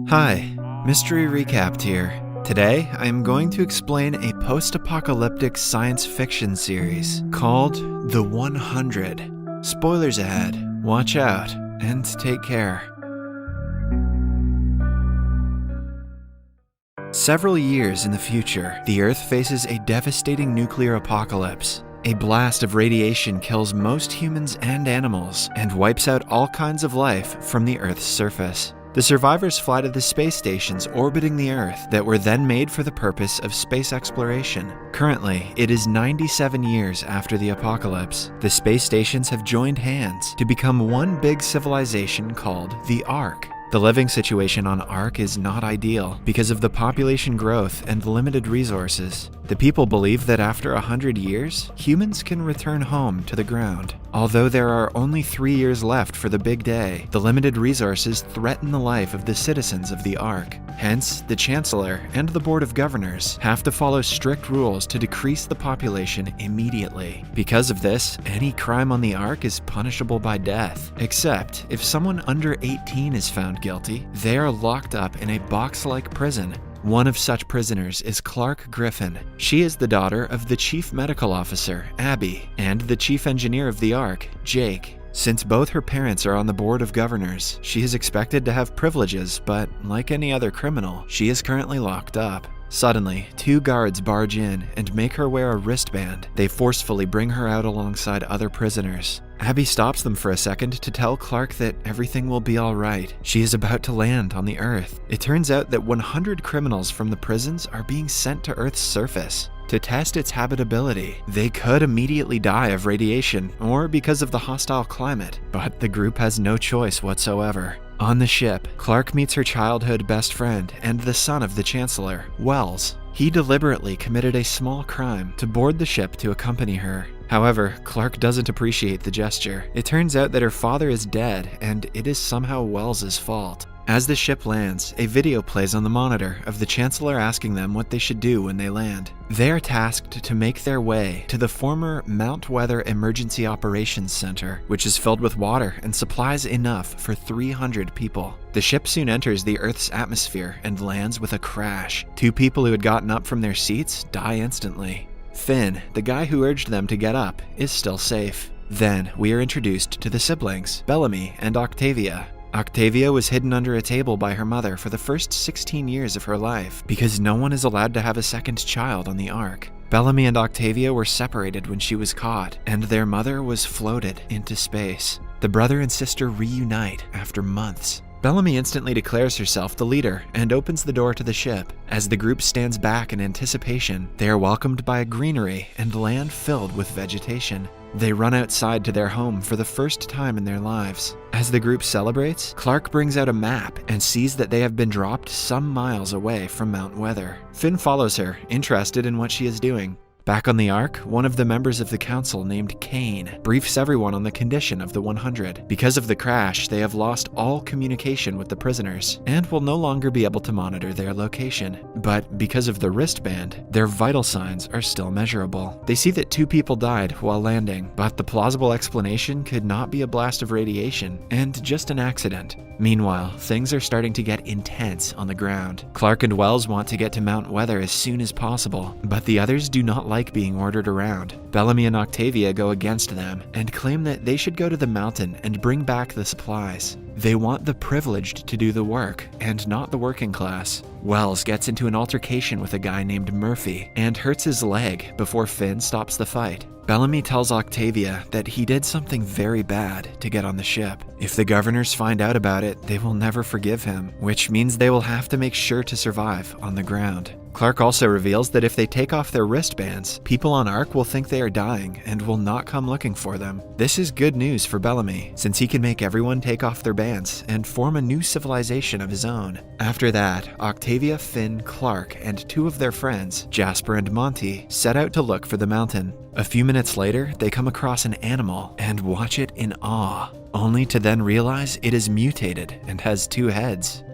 Hi, Mystery Recapped here. Today, I am going to explain a post-apocalyptic science fiction series called The 100. Spoilers ahead, watch out, and take care. Several years in the future, the Earth faces a devastating nuclear apocalypse. A blast of radiation kills most humans and animals and wipes out all kinds of life from the Earth's surface. The survivors fly to the space stations orbiting the Earth that were then made for the purpose of space exploration. Currently, it is 97 years after the apocalypse. The space stations have joined hands to become one big civilization called the Ark. The living situation on Ark is not ideal because of the population growth and limited resources. The people believe that after 100 years, humans can return home to the ground. Although there are only 3 years left for the big day, the limited resources threaten the life of the citizens of the Ark. Hence, the Chancellor and the Board of Governors have to follow strict rules to decrease the population immediately. Because of this, any crime on the Ark is punishable by death, except if someone under 18 is found guilty, they are locked up in a box-like prison. One of such prisoners is Clark Griffin. She is the daughter of the Chief Medical Officer, Abby, and the Chief Engineer of the Ark, Jake. Since both her parents are on the Board of Governors, she is expected to have privileges, but like any other criminal, she is currently locked up. Suddenly, 2 guards barge in and make her wear a wristband. They forcefully bring her out alongside other prisoners. Abby stops them for a second to tell Clark that everything will be alright. She is about to land on the Earth. It turns out that 100 criminals from the prisons are being sent to Earth's surface to test its habitability. They could immediately die of radiation or because of the hostile climate, but the group has no choice whatsoever. On the ship, Clark meets her childhood best friend and the son of the Chancellor, Wells. He deliberately committed a small crime to board the ship to accompany her. However, Clark doesn't appreciate the gesture. It turns out that her father is dead, and it is somehow Wells' fault. As the ship lands, a video plays on the monitor of the Chancellor asking them what they should do when they land. They are tasked to make their way to the former Mount Weather Emergency Operations Center, which is filled with water and supplies enough for 300 people. The ship soon enters the Earth's atmosphere and lands with a crash. 2 people who had gotten up from their seats die instantly. Finn, the guy who urged them to get up, is still safe. Then, we are introduced to the siblings, Bellamy and Octavia. Octavia was hidden under a table by her mother for the first 16 years of her life because no one is allowed to have a second child on the Ark. Bellamy and Octavia were separated when she was caught, and their mother was floated into space. The brother and sister reunite after months. Bellamy instantly declares herself the leader and opens the door to the ship. As the group stands back in anticipation, they are welcomed by a greenery and land filled with vegetation. They run outside to their home for the first time in their lives. As the group celebrates, Clark brings out a map and sees that they have been dropped some miles away from Mount Weather. Finn follows her, interested in what she is doing. Back on the Ark, one of the members of the council named Kane briefs everyone on the condition of the 100. Because of the crash, they have lost all communication with the prisoners and will no longer be able to monitor their location. But because of the wristband, their vital signs are still measurable. They see that 2 people died while landing, but the plausible explanation could not be a blast of radiation and just an accident. Meanwhile, things are starting to get intense on the ground. Clark and Wells want to get to Mount Weather as soon as possible, but the others do not like being ordered around. Bellamy and Octavia go against them and claim that they should go to the mountain and bring back the supplies. They want the privileged to do the work and not the working class. Wells gets into an altercation with a guy named Murphy and hurts his leg before Finn stops the fight. Bellamy tells Octavia that he did something very bad to get on the ship. If the governors find out about it, they will never forgive him, which means they will have to make sure to survive on the ground. Clark also reveals that if they take off their wristbands, people on Ark will think they are dying and will not come looking for them. This is good news for Bellamy, since he can make everyone take off their bands and form a new civilization of his own. After that, Octavia, Finn, Clark, and 2 of their friends, Jasper and Monty, set out to look for the mountain. A few minutes later, they come across an animal and watch it in awe, only to then realize it is mutated and has 2 heads.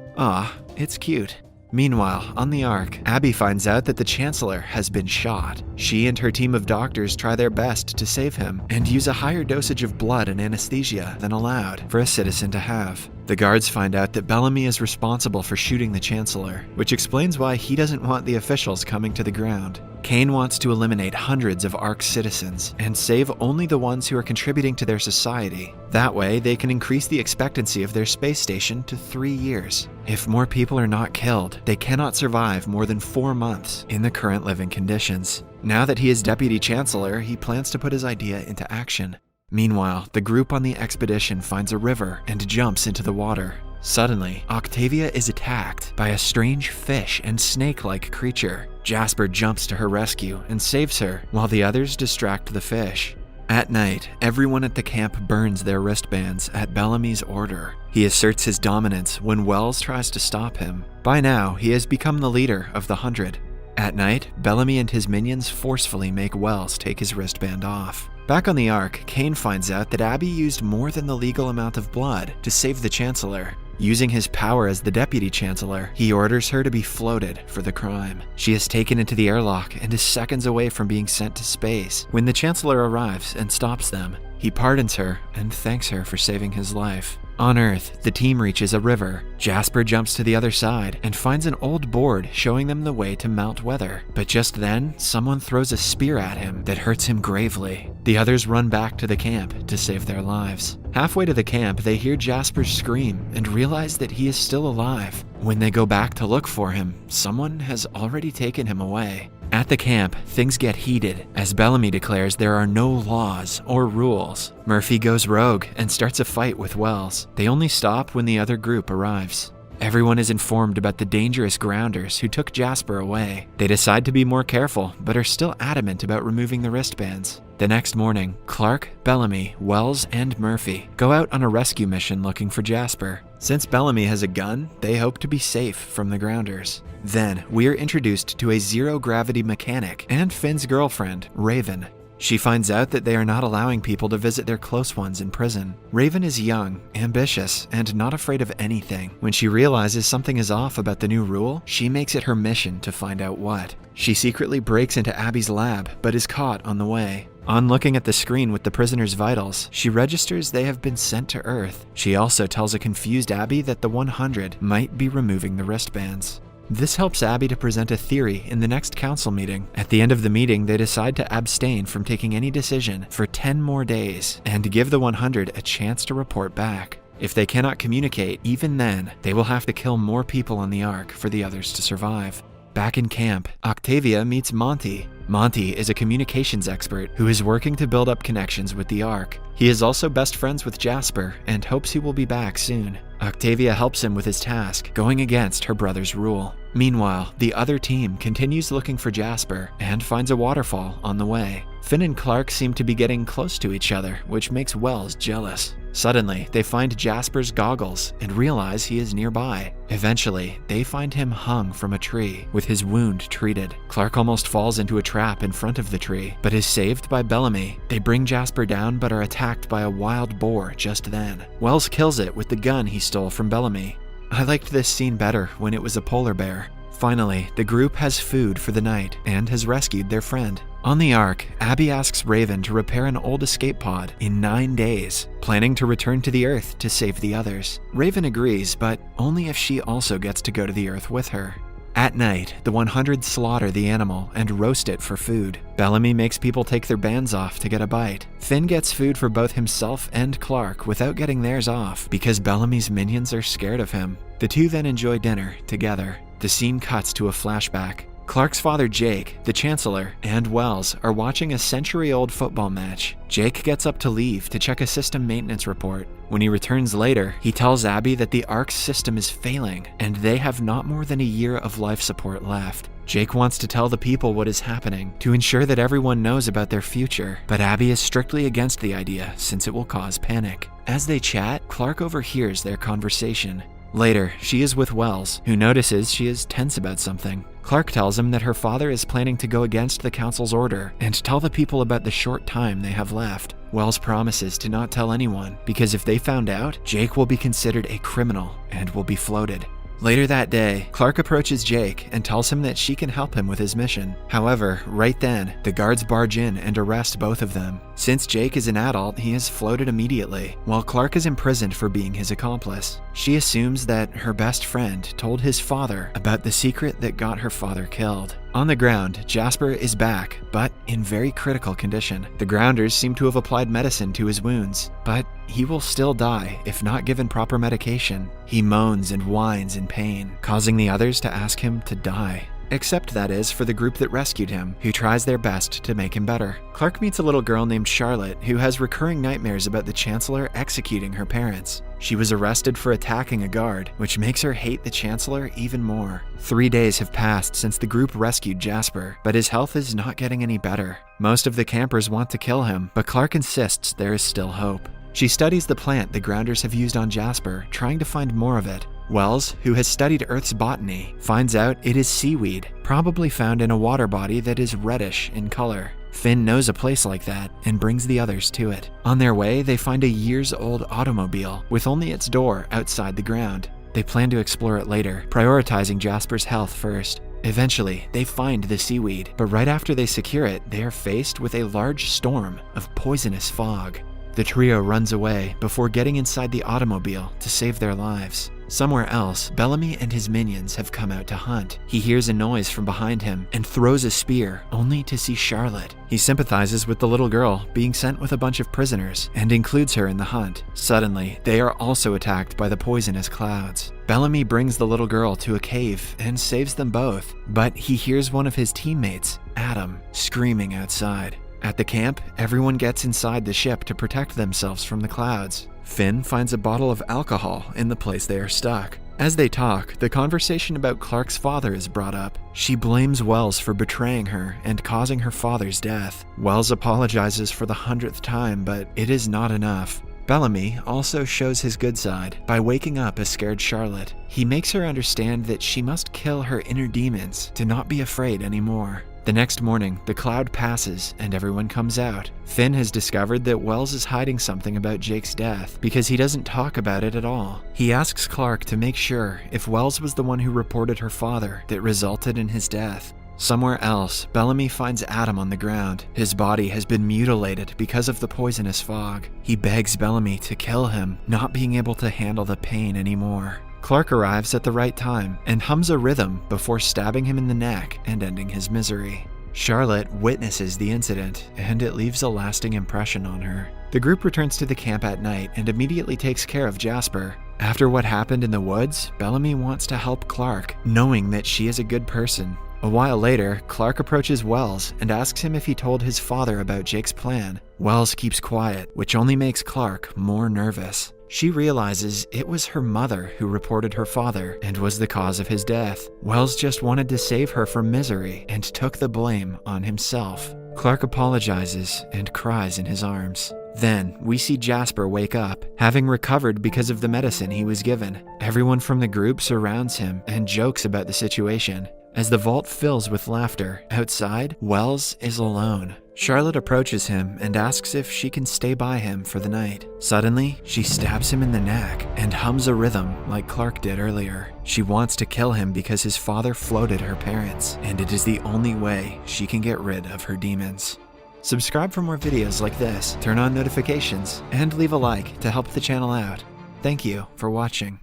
It's cute. Meanwhile, on the Ark, Abby finds out that the Chancellor has been shot. She and her team of doctors try their best to save him and use a higher dosage of blood and anesthesia than allowed for a citizen to have. The guards find out that Bellamy is responsible for shooting the Chancellor, which explains why he doesn't want the officials coming to the ground. Kane wants to eliminate hundreds of Ark's citizens and save only the ones who are contributing to their society. That way, they can increase the expectancy of their space station to 3 years. If more people are not killed, they cannot survive more than 4 months in the current living conditions. Now that he is Deputy Chancellor, he plans to put his idea into action. Meanwhile, the group on the expedition finds a river and jumps into the water. Suddenly, Octavia is attacked by a strange fish and snake-like creature. Jasper jumps to her rescue and saves her, while the others distract the fish. At night, everyone at the camp burns their wristbands at Bellamy's order. He asserts his dominance when Wells tries to stop him. By now, he has become the leader of the 100. At night, Bellamy and his minions forcefully make Wells take his wristband off. Back on the Ark, Kane finds out that Abby used more than the legal amount of blood to save the Chancellor. Using his power as the Deputy Chancellor, he orders her to be floated for the crime. She is taken into the airlock and is seconds away from being sent to space when the Chancellor arrives and stops them. He pardons her and thanks her for saving his life. On Earth, the team reaches a river. Jasper jumps to the other side and finds an old board showing them the way to Mount Weather. But just then, someone throws a spear at him that hurts him gravely. The others run back to the camp to save their lives. Halfway to the camp, they hear Jasper scream and realize that he is still alive. When they go back to look for him, someone has already taken him away. At the camp, things get heated as Bellamy declares there are no laws or rules. Murphy goes rogue and starts a fight with Wells. They only stop when the other group arrives. Everyone is informed about the dangerous grounders who took Jasper away. They decide to be more careful, but are still adamant about removing the wristbands. The next morning, Clark, Bellamy, Wells, and Murphy go out on a rescue mission looking for Jasper. Since Bellamy has a gun, they hope to be safe from the grounders. Then, we are introduced to a zero-gravity mechanic and Finn's girlfriend, Raven. She finds out that they are not allowing people to visit their close ones in prison. Raven is young, ambitious, and not afraid of anything. When she realizes something is off about the new rule, she makes it her mission to find out what. She secretly breaks into Abby's lab, but is caught on the way. On looking at the screen with the prisoners' vitals, she registers they have been sent to Earth. She also tells a confused Abby that the 100 might be removing the wristbands. This helps Abby to present a theory in the next council meeting. At the end of the meeting, they decide to abstain from taking any decision for 10 more days and give the 100 a chance to report back. If they cannot communicate, even then, they will have to kill more people on the Ark for the others to survive. Back in camp, Octavia meets Monty. Monty is a communications expert who is working to build up connections with the Ark. He is also best friends with Jasper and hopes he will be back soon. Octavia helps him with his task, going against her brother's rule. Meanwhile, the other team continues looking for Jasper and finds a waterfall on the way. Finn and Clark seem to be getting close to each other, which makes Wells jealous. Suddenly, they find Jasper's goggles and realize he is nearby. Eventually, they find him hung from a tree, with his wound treated. Clark almost falls into a trap in front of the tree, but is saved by Bellamy. They bring Jasper down but are attacked by a wild boar just then. Wells kills it with the gun he stole from Bellamy. I liked this scene better when it was a polar bear. Finally, the group has food for the night and has rescued their friend. On the Ark, Abby asks Raven to repair an old escape pod in 9 days, planning to return to the Earth to save the others. Raven agrees, but only if she also gets to go to the Earth with her. At night, the 100 slaughter the animal and roast it for food. Bellamy makes people take their bands off to get a bite. Finn gets food for both himself and Clark without getting theirs off because Bellamy's minions are scared of him. The two then enjoy dinner together. The scene cuts to a flashback. Clark's father Jake, the Chancellor, and Wells are watching a century-old football match. Jake gets up to leave to check a system maintenance report. When he returns later, he tells Abby that the Ark's system is failing, and they have not more than a year of life support left. Jake wants to tell the people what is happening, to ensure that everyone knows about their future, but Abby is strictly against the idea since it will cause panic. As they chat, Clark overhears their conversation. Later, she is with Wells, who notices she is tense about something. Clark tells him that her father is planning to go against the council's order and tell the people about the short time they have left. Wells promises to not tell anyone, because if they found out, Jake will be considered a criminal and will be floated. Later that day, Clark approaches Jake and tells him that she can help him with his mission. However, right then, the guards barge in and arrest both of them. Since Jake is an adult, he is floated immediately, while Clark is imprisoned for being his accomplice. She assumes that her best friend told his father about the secret that got her father killed. On the ground, Jasper is back, but in very critical condition. The grounders seem to have applied medicine to his wounds, but he will still die if not given proper medication. He moans and whines in pain, causing the others to ask him to die. Except, that is, for the group that rescued him, who tries their best to make him better. Clark meets a little girl named Charlotte who has recurring nightmares about the Chancellor executing her parents. She was arrested for attacking a guard, which makes her hate the Chancellor even more. 3 days have passed since the group rescued Jasper, but his health is not getting any better. Most of the campers want to kill him, but Clark insists there is still hope. She studies the plant the grounders have used on Jasper, trying to find more of it. Wells, who has studied Earth's botany, finds out it is seaweed, probably found in a water body that is reddish in color. Finn knows a place like that and brings the others to it. On their way, they find a years-old automobile with only its door outside the ground. They plan to explore it later, prioritizing Jasper's health first. Eventually, they find the seaweed, but right after they secure it, they are faced with a large storm of poisonous fog. The trio runs away before getting inside the automobile to save their lives. Somewhere else, Bellamy and his minions have come out to hunt. He hears a noise from behind him and throws a spear, only to see Charlotte. He sympathizes with the little girl being sent with a bunch of prisoners and includes her in the hunt. Suddenly, they are also attacked by the poisonous clouds. Bellamy brings the little girl to a cave and saves them both, but he hears one of his teammates, Adam, screaming outside. At the camp, everyone gets inside the ship to protect themselves from the clouds. Finn finds a bottle of alcohol in the place they are stuck. As they talk, the conversation about Clark's father is brought up. She blames Wells for betraying her and causing her father's death. Wells apologizes for the 100th time, but it is not enough. Bellamy also shows his good side by waking up a scared Charlotte. He makes her understand that she must kill her inner demons to not be afraid anymore. The next morning, the cloud passes and everyone comes out. Finn has discovered that Wells is hiding something about Jake's death because he doesn't talk about it at all. He asks Clark to make sure if Wells was the one who reported her father that resulted in his death. Somewhere else, Bellamy finds Adam on the ground. His body has been mutilated because of the poisonous fog. He begs Bellamy to kill him, not being able to handle the pain anymore. Clark arrives at the right time and hums a rhythm before stabbing him in the neck and ending his misery. Charlotte witnesses the incident, and it leaves a lasting impression on her. The group returns to the camp at night and immediately takes care of Jasper. After what happened in the woods, Bellamy wants to help Clark, knowing that she is a good person. A while later, Clark approaches Wells and asks him if he told his father about Jake's plan. Wells keeps quiet, which only makes Clark more nervous. She realizes it was her mother who reported her father and was the cause of his death. Wells just wanted to save her from misery and took the blame on himself. Clark apologizes and cries in his arms. Then, we see Jasper wake up, having recovered because of the medicine he was given. Everyone from the group surrounds him and jokes about the situation. As the vault fills with laughter, outside, Wells is alone. Charlotte approaches him and asks if she can stay by him for the night. Suddenly, she stabs him in the neck and hums a rhythm like Clark did earlier. She wants to kill him because his father floated her parents, and it is the only way she can get rid of her demons. Subscribe for more videos like this, turn on notifications, and leave a like to help the channel out. Thank you for watching.